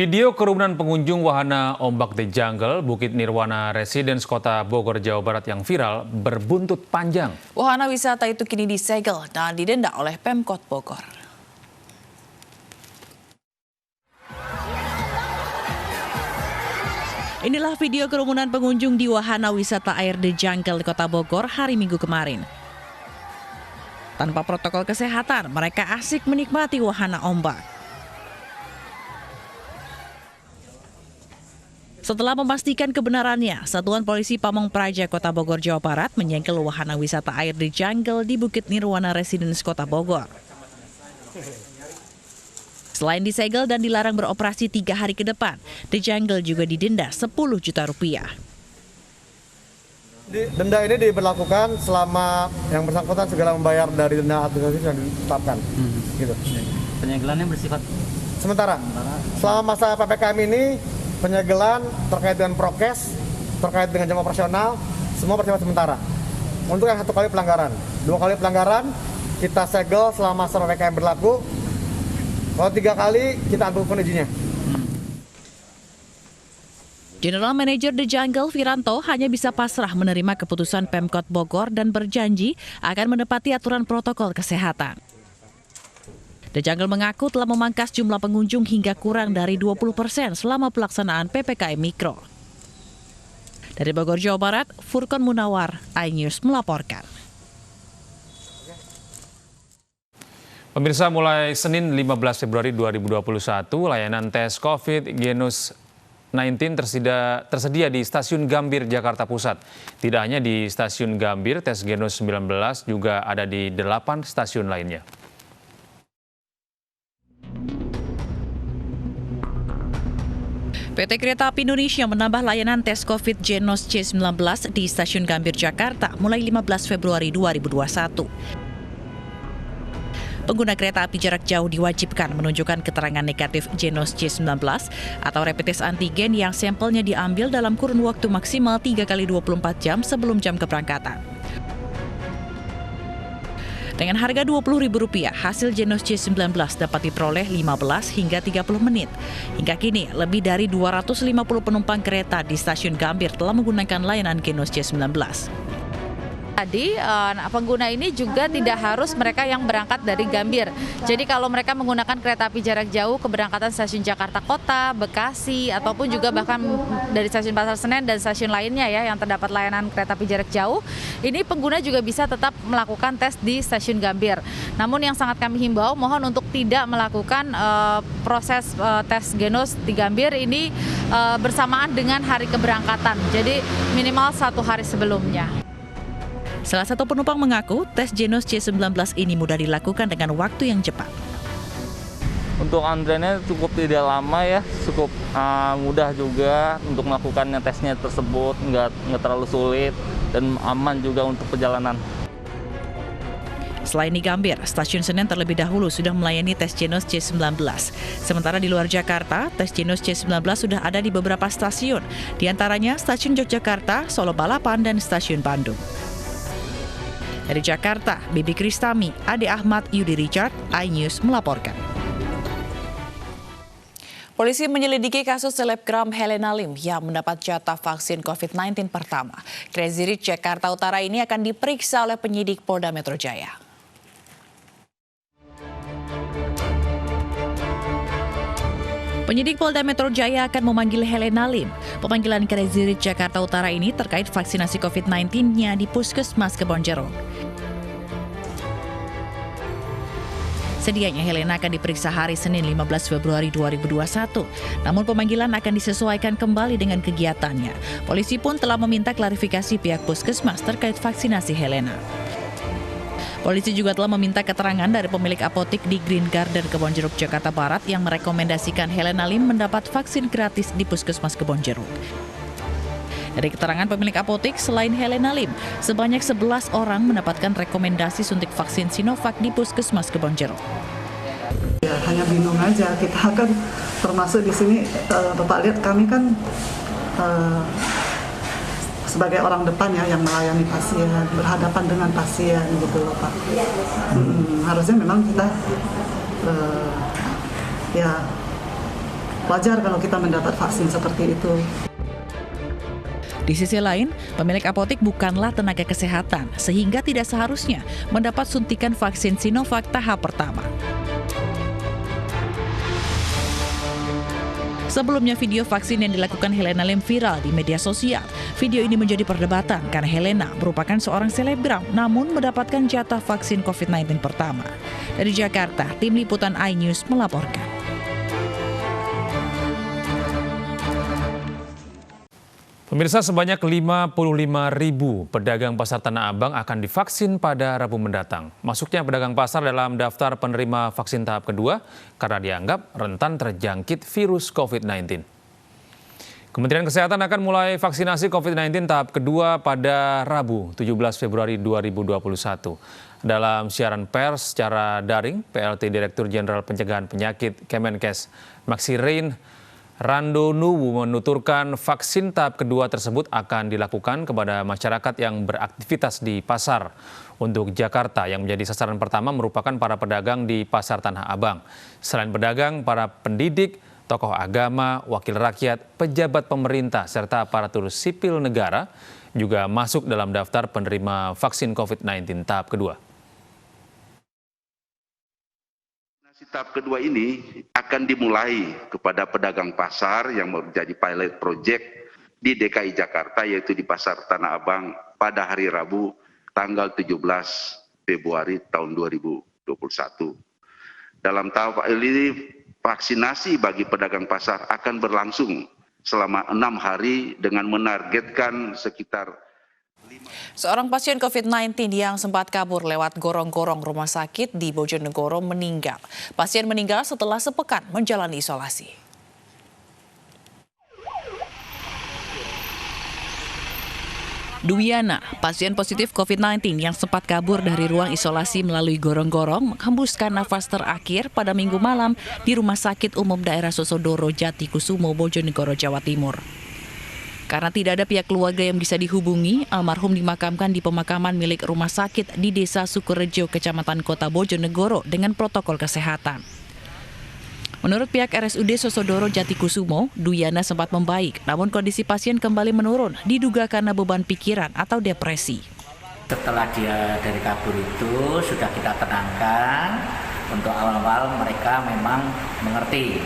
Video kerumunan pengunjung wahana Ombak The Jungle Bukit Nirwana Residence Kota Bogor, Jawa Barat yang viral berbuntut panjang. Wahana wisata itu kini disegel dan didenda oleh Pemkot Bogor. Inilah video kerumunan pengunjung di wahana wisata air The Jungle Kota Bogor hari Minggu kemarin. Tanpa protokol kesehatan, mereka asik menikmati wahana ombak. Setelah memastikan kebenarannya, Satuan Polisi Pamong Praja Kota Bogor, Jawa Barat menyegel wahana wisata air The Jungle di Bukit Nirwana Residence Kota Bogor. Selain disegel dan dilarang beroperasi 3 hari ke depan, The Jungle juga didenda 10 juta rupiah. Denda ini diberlakukan selama yang bersangkutan segera membayar dari denda administratif yang ditetapkan. Gitu. Penyegelannya bersifat sementara. Selama masa PPKM ini, penyegelan terkait dengan prokes, terkait dengan jam operasional, semua bersifat sementara. Untuk yang 1 kali pelanggaran, 2 kali pelanggaran kita segel selama masa PPKM berlaku. Kalau 3 kali kita agungkan izinnya. General Manager The Jungle Viranto hanya bisa pasrah menerima keputusan Pemkot Bogor dan berjanji akan menepati aturan protokol kesehatan. The Jungle mengaku telah memangkas jumlah pengunjung hingga kurang dari 20% selama pelaksanaan PPKM Mikro. Dari Bogor, Jawa Barat, Furkon Munawar, iNews melaporkan. Pemirsa, mulai Senin 15 Februari 2021, layanan tes COVID-19 tersedia di Stasiun Gambir, Jakarta Pusat. Tidak hanya di Stasiun Gambir, tes Genus 19 juga ada di 8 stasiun lainnya. PT Kereta Api Indonesia menambah layanan tes COVID Genos C19 di Stasiun Gambir, Jakarta mulai 15 Februari 2021. Pengguna kereta api jarak jauh diwajibkan menunjukkan keterangan negatif Genos C19 atau rapid test antigen yang sampelnya diambil dalam kurun waktu maksimal 3 kali 24 jam sebelum jam keberangkatan. Dengan harga Rp20.000, hasil Genos C19 dapat diperoleh 15 hingga 30 menit. Hingga kini, lebih dari 250 penumpang kereta di Stasiun Gambir telah menggunakan layanan Genos C19. Tadi pengguna ini juga tidak harus mereka yang berangkat dari Gambir. Jadi kalau mereka menggunakan kereta api jarak jauh keberangkatan stasiun Jakarta Kota, Bekasi, ataupun juga bahkan dari stasiun Pasar Senen dan stasiun lainnya ya yang terdapat layanan kereta api jarak jauh, ini pengguna juga bisa tetap melakukan tes di stasiun Gambir. Namun yang sangat kami himbau, mohon untuk tidak melakukan proses tes Genos di Gambir ini bersamaan dengan hari keberangkatan. Jadi minimal 1 hari sebelumnya. Salah satu penumpang mengaku tes Genos C19 ini mudah dilakukan dengan waktu yang cepat. untuk antreannya cukup tidak lama ya, cukup mudah juga untuk melakukannya tesnya tersebut, nggak terlalu sulit dan aman juga untuk perjalanan. Selain di Gambir, Stasiun Senen terlebih dahulu sudah melayani tes Genos C19. Sementara di luar Jakarta, tes Genos C19 sudah ada di beberapa stasiun, di antaranya Stasiun Yogyakarta, Solo Balapan, dan Stasiun Bandung. Dari Jakarta, Bibi Kristami, Ade Ahmad, Yudi Richard, iNews melaporkan. Polisi menyelidiki kasus selebgram Helena Lim yang mendapat jatah vaksin COVID-19 pertama. Crazy Rich Jakarta Utara ini akan diperiksa oleh penyidik Polda Metro Jaya. Penyidik Polda Metro Jaya akan memanggil Helena Lim. Pemanggilan Crazy Rich Jakarta Utara ini terkait vaksinasi COVID-19-nya di Puskesmas Kebonjeruk. Sedianya Helena akan diperiksa hari Senin 15 Februari 2021. Namun pemanggilan akan disesuaikan kembali dengan kegiatannya. Polisi pun telah meminta klarifikasi pihak Puskesmas terkait vaksinasi Helena. Polisi juga telah meminta keterangan dari pemilik apotik di Green Garden Kebonjeruk, Jakarta Barat yang merekomendasikan Helena Lim mendapat vaksin gratis di Puskesmas Kebonjeruk. Dari keterangan pemilik apotik, selain Helena Lim, sebanyak 11 orang mendapatkan rekomendasi suntik vaksin Sinovac di Puskesmas Kebonjeruk. Ya, hanya bingung aja, kita kan termasuk di sini, Bapak lihat kami kan sebagai orang depan ya yang melayani pasien, berhadapan dengan pasien gitu loh Pak. Harusnya memang kita ya wajar kalau kita mendapat vaksin seperti itu. Di sisi lain, pemilik apotek bukanlah tenaga kesehatan, sehingga tidak seharusnya mendapat suntikan vaksin Sinovac tahap pertama. Sebelumnya video vaksin yang dilakukan Helena Lim viral di media sosial. Video ini menjadi perdebatan karena Helena merupakan seorang selebgram namun mendapatkan jatah vaksin COVID-19 pertama. Dari Jakarta, Tim Liputan iNews melaporkan. Pemirsa, sebanyak 55.000 pedagang pasar Tanah Abang akan divaksin pada Rabu mendatang. Masuknya pedagang pasar dalam daftar penerima vaksin tahap kedua karena dianggap rentan terjangkit virus COVID-19. Kementerian Kesehatan akan mulai vaksinasi COVID-19 tahap kedua pada Rabu 17 Februari 2021. Dalam siaran pers secara daring, PLT Direktur Jenderal Pencegahan Penyakit Kemenkes Maxirin Randonuwu menuturkan vaksin tahap kedua tersebut akan dilakukan kepada masyarakat yang beraktivitas di pasar. Untuk Jakarta, yang menjadi sasaran pertama merupakan para pedagang di Pasar Tanah Abang. Selain pedagang, para pendidik, tokoh agama, wakil rakyat, pejabat pemerintah, serta aparatur sipil negara juga masuk dalam daftar penerima vaksin COVID-19 tahap kedua. Tahap kedua ini akan dimulai kepada pedagang pasar yang menjadi pilot project di DKI Jakarta, yaitu di Pasar Tanah Abang pada hari Rabu tanggal 17 Februari tahun 2021. Dalam tahap ini vaksinasi bagi pedagang pasar akan berlangsung selama 6 hari dengan menargetkan sekitar Seorang pasien COVID-19 yang sempat kabur lewat gorong-gorong rumah sakit di Bojonegoro meninggal. Pasien meninggal setelah sepekan menjalani isolasi. Duwiana, pasien positif COVID-19 yang sempat kabur dari ruang isolasi melalui gorong-gorong, menghembuskan nafas terakhir pada Minggu malam di Rumah Sakit Umum Daerah Sosodoro Jatikusumo, Bojonegoro, Jawa Timur. Karena tidak ada pihak keluarga yang bisa dihubungi, almarhum dimakamkan di pemakaman milik rumah sakit di Desa Sukorejo, Kecamatan Kota Bojonegoro dengan protokol kesehatan. Menurut pihak RSUD Sosodoro Jatikusumo, Duwiana sempat membaik, namun kondisi pasien kembali menurun, diduga karena beban pikiran atau depresi. Setelah dia dari kabur itu sudah kita tenangkan, untuk awal-awal mereka memang mengerti.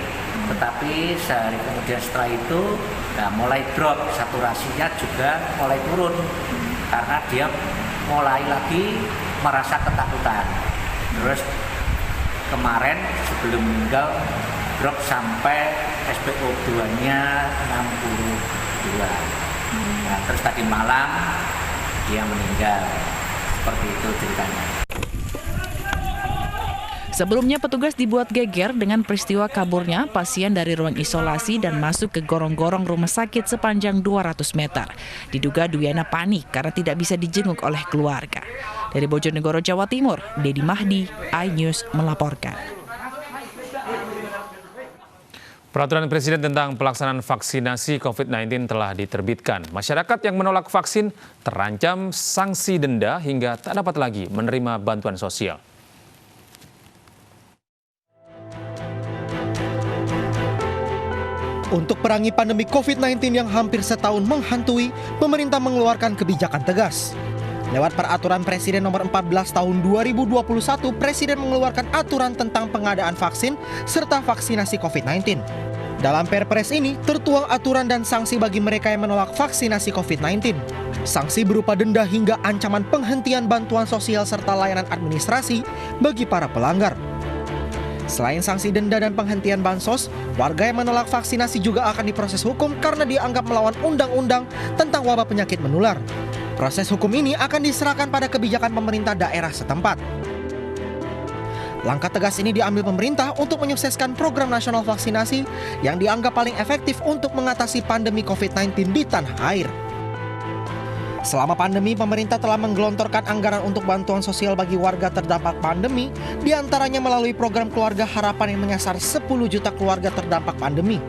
Tetapi sehari kemudian setelah itu mulai drop, saturasinya juga mulai turun karena dia mulai lagi merasa ketakutan. Terus kemarin sebelum meninggal drop sampai SpO2-nya 62. Nah, terus tadi malam dia meninggal. Seperti itu ceritanya. Sebelumnya petugas dibuat geger dengan peristiwa kaburnya pasien dari ruang isolasi dan masuk ke gorong-gorong rumah sakit sepanjang 200 meter. Diduga Duwiana panik karena tidak bisa dijenguk oleh keluarga. Dari Bojonegoro, Jawa Timur, Dedi Mahdi, iNews melaporkan. Peraturan Presiden tentang pelaksanaan vaksinasi COVID-19 telah diterbitkan. Masyarakat yang menolak vaksin terancam sanksi denda hingga tak dapat lagi menerima bantuan sosial. Untuk perangi pandemi COVID-19 yang hampir setahun menghantui, pemerintah mengeluarkan kebijakan tegas. Lewat peraturan Presiden nomor 14 tahun 2021, Presiden mengeluarkan aturan tentang pengadaan vaksin serta vaksinasi COVID-19. Dalam Perpres ini tertuang aturan dan sanksi bagi mereka yang menolak vaksinasi COVID-19. Sanksi berupa denda hingga ancaman penghentian bantuan sosial serta layanan administrasi bagi para pelanggar. Selain sanksi denda dan penghentian bansos, warga yang menolak vaksinasi juga akan diproses hukum karena dianggap melawan undang-undang tentang wabah penyakit menular. Proses hukum ini akan diserahkan pada kebijakan pemerintah daerah setempat. Langkah tegas ini diambil pemerintah untuk menyukseskan program nasional vaksinasi yang dianggap paling efektif untuk mengatasi pandemi COVID-19 di tanah air. Selama pandemi, pemerintah telah menggelontorkan anggaran untuk bantuan sosial bagi warga terdampak pandemi, diantaranya melalui program Keluarga Harapan yang menyasar 10 juta keluarga terdampak pandemi.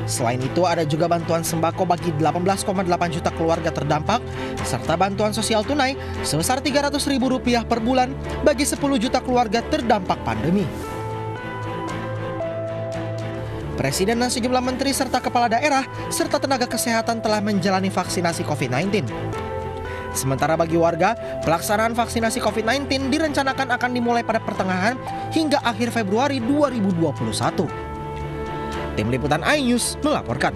Selain itu, ada juga bantuan sembako bagi 18,8 juta keluarga terdampak, serta bantuan sosial tunai sebesar Rp300.000 per bulan bagi 10 juta keluarga terdampak pandemi. Presiden dan sejumlah menteri serta kepala daerah serta tenaga kesehatan telah menjalani vaksinasi COVID-19. Sementara bagi warga, pelaksanaan vaksinasi COVID-19 direncanakan akan dimulai pada pertengahan hingga akhir Februari 2021. Tim Liputan iNews melaporkan.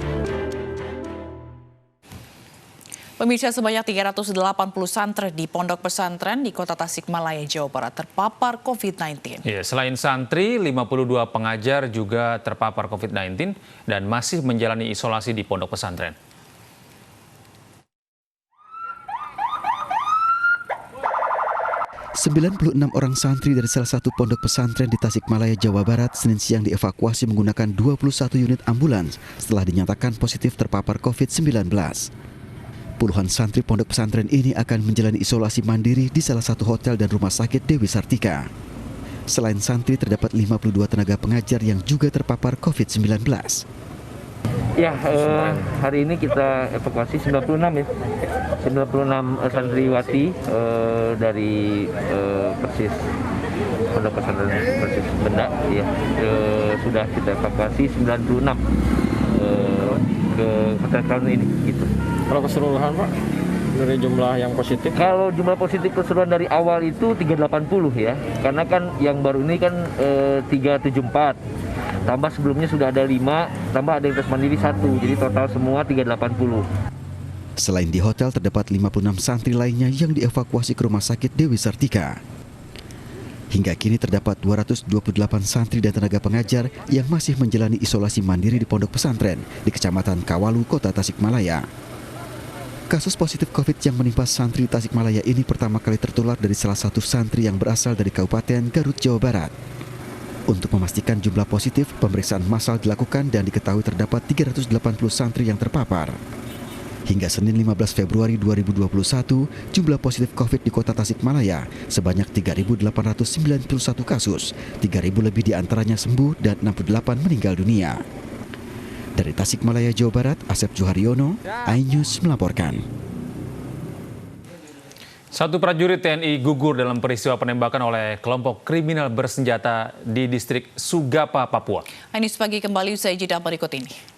Pemirsa, sebanyak 380 santri di pondok pesantren di Kota Tasikmalaya, Jawa Barat terpapar COVID-19. Ya, selain santri, 52 pengajar juga terpapar COVID-19 dan masih menjalani isolasi di pondok pesantren. ...96 orang santri dari salah satu pondok pesantren di Tasikmalaya, Jawa Barat, Senin siang dievakuasi menggunakan 21 unit ambulans setelah dinyatakan positif terpapar COVID-19. Puluhan santri pondok pesantren ini akan menjalani isolasi mandiri di salah satu hotel dan rumah sakit Dewi Sartika. Selain santri, terdapat 52 tenaga pengajar yang juga terpapar COVID-19. Ya, hari ini kita evakuasi 96 ya. 96 santriwati dari Persis Pondok Pesantren Persis Benda ya. Sudah kita evakuasi 96 ke hotel tahun ini gitu. Kalau keseluruhan Pak, dari jumlah yang positif? Kalau jumlah positif keseluruhan dari awal itu 380 ya. Karena kan yang baru ini kan 374. Tambah sebelumnya sudah ada 5, tambah ada yang tes mandiri 1. Jadi total semua 380. Selain di hotel, terdapat 56 santri lainnya yang dievakuasi ke rumah sakit Dewi Sartika. Hingga kini terdapat 228 santri dan tenaga pengajar yang masih menjalani isolasi mandiri di pondok pesantren di Kecamatan Kawalu, Kota Tasikmalaya. Kasus positif COVID yang menimpa santri Tasikmalaya ini pertama kali tertular dari salah satu santri yang berasal dari Kabupaten Garut, Jawa Barat. Untuk memastikan jumlah positif, pemeriksaan massal dilakukan dan diketahui terdapat 380 santri yang terpapar. Hingga Senin 15 Februari 2021, jumlah positif COVID di Kota Tasikmalaya sebanyak 3.891 kasus, 3.000 lebih diantaranya sembuh dan 68 meninggal dunia. Dari Tasikmalaya, Jawa Barat, Asep Juharyono, iNews melaporkan. Satu prajurit TNI gugur dalam peristiwa penembakan oleh kelompok kriminal bersenjata di distrik Sugapa, Papua. iNews Pagi kembali usai jeda berikut ini.